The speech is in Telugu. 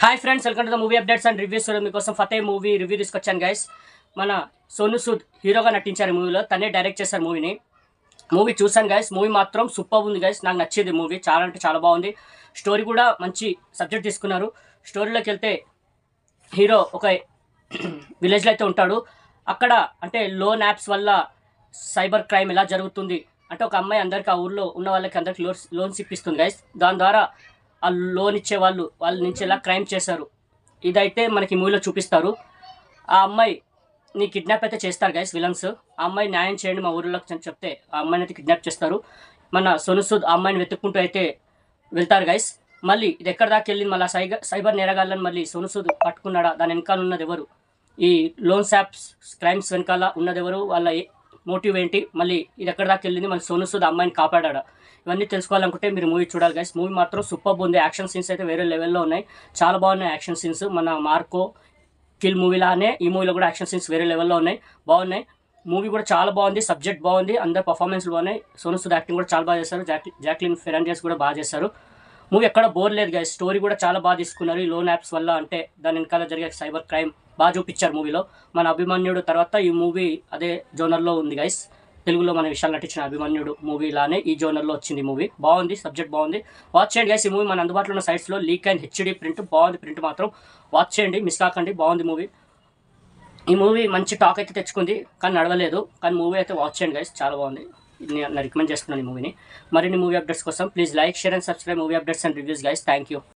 Hi friends, welcome to the movie updates and reviews. మీకోసం ఫతే మూవీ రివ్యూ తీసుకొచ్చాను గైస్. మన సోను సూద్ హీరోగా నటించారు మూవీలో, తనే డైరెక్ట్ చేశారు మూవీని. మూవీ చూసాను గైస్, మూవీ మాత్రం సూపర్ ఉంది గైస్. నాకు నచ్చింది మూవీ, చాలా అంటే చాలా బాగుంది. స్టోరీ కూడా మంచి సబ్జెక్ట్ తీసుకున్నారు. స్టోరీలోకి వెళ్తే హీరో ఒక విలేజ్లో అయితే ఉంటాడు. అక్కడ అంటే లోన్ యాప్స్ వల్ల సైబర్ క్రైమ్ ఎలా జరుగుతుంది అంటే, ఒక అమ్మాయి అందరికీ ఆ ఊర్లో ఉన్న వాళ్ళకి అందరికి లోన్స్ ఇప్పిస్తుంది గైస్. దాని ద్వారా ఆ లోన్ ఇచ్చే వాళ్ళ నుంచి ఎలా క్రైమ్ చేశారు ఇదైతే మనకి మూవీలో చూపిస్తారు. ఆ అమ్మాయిని కిడ్నాప్ అయితే చేస్తారు గైస్ విలన్స్. ఆ అమ్మాయి న్యాయం చేయండి మా ఊరిలోకి అని చెప్తే ఆ అమ్మాయిని అయితే కిడ్నాప్ చేస్తారు. మన సోను సూద్ ఆ అమ్మాయిని వెతుక్కుంటూ అయితే వెళ్తారు గైస్. మళ్ళీ ఇది ఎక్కడ దాకా వెళ్ళింది, మళ్ళీ సైబర్ నేరగాళ్ళని మళ్ళీ సోను సూద్ పట్టుకున్నాడా, దాని వెనకాల ఉన్నది ఎవరు, ఈ లోన్స్ యాప్స్ క్రైమ్స్ వెనకాల ఉన్నది ఎవరు, వాళ్ళ మోటివ్ ఏంటి, మళ్ళీ ఇది ఎక్కడ దాకా వెళ్ళింది, మళ్ళీ సోను సూద్ అమ్మాయిని కాపాడా, ఇవన్నీ తెలుసుకోవాలనుకుంటే మీరు మూవీ చూడాలి గైస్. మూవీ మాత్రం సూపర్ ఉంది. యాక్షన్ సీన్స్ అయితే వేరే లెవెల్లో ఉన్నాయి, చాలా బాగున్నాయి యాక్షన్ సీన్స్. మన మార్కో కిల్ మూవీలానే ఈ మూవీలో కూడా యాక్షన్ సీన్స్ వేరే లెవెల్లో ఉన్నాయి, బాగున్నాయి. మూవీ కూడా చాలా బాగుంది, సబ్జెక్ట్ బాగుంది, అందరు పర్ఫార్మెన్స్లు బాగున్నాయి. సోను సూద్ యాక్టింగ్ కూడా చాలా బాగా చేశారు, జాక్లిన్ ఫెర్నాండెస్ కూడా బాగా చేశారు. మూవీ ఎక్కడ బోర్ లేదు గైస్. స్టోరీ కూడా చాలా బాగా తీసుకున్నారు. ఈ లోన్ యాప్స్ వల్ల అంటే దాని వెనకాల జరిగే సైబర్ క్రైమ్ బాగా చూపించారు మూవీలో. మన అభిమన్యుడు తర్వాత ఈ మూవీ అదే జోనర్లో ఉంది గైస్. తెలుగులో మన విషయాలు నటించిన అభిమన్యుడు మూవీలానే ఈ జోనర్లో వచ్చింది మూవీ. బాగుంది, సబ్జెక్ట్ బాగుంది, వాచ్ చేయండి గైస్. ఈ మూవీ మన అందుబాటులో ఉన్న సైట్స్లో లీక్ అండ్ హెచ్డి ప్రింట్ బాగుంది. ప్రింట్ మాత్రం వాచ్ చేయండి, మిస్ కాకండి, బాగుంది మూవీ. ఈ మూవీ మంచి టాక్ అయితే తెచ్చుకుంది, కానీ నడవలేదు. కానీ మూవీ అయితే వాచ్ చేయండి గైస్, చాలా బాగుంది. నేను రికమెండ్ చేస్తున్నాను ఈ మూవీని. మరిన్ని మూవీ అప్డేట్స్ కోసం please like, share and subscribe movie updates and reviews guys. Thank you.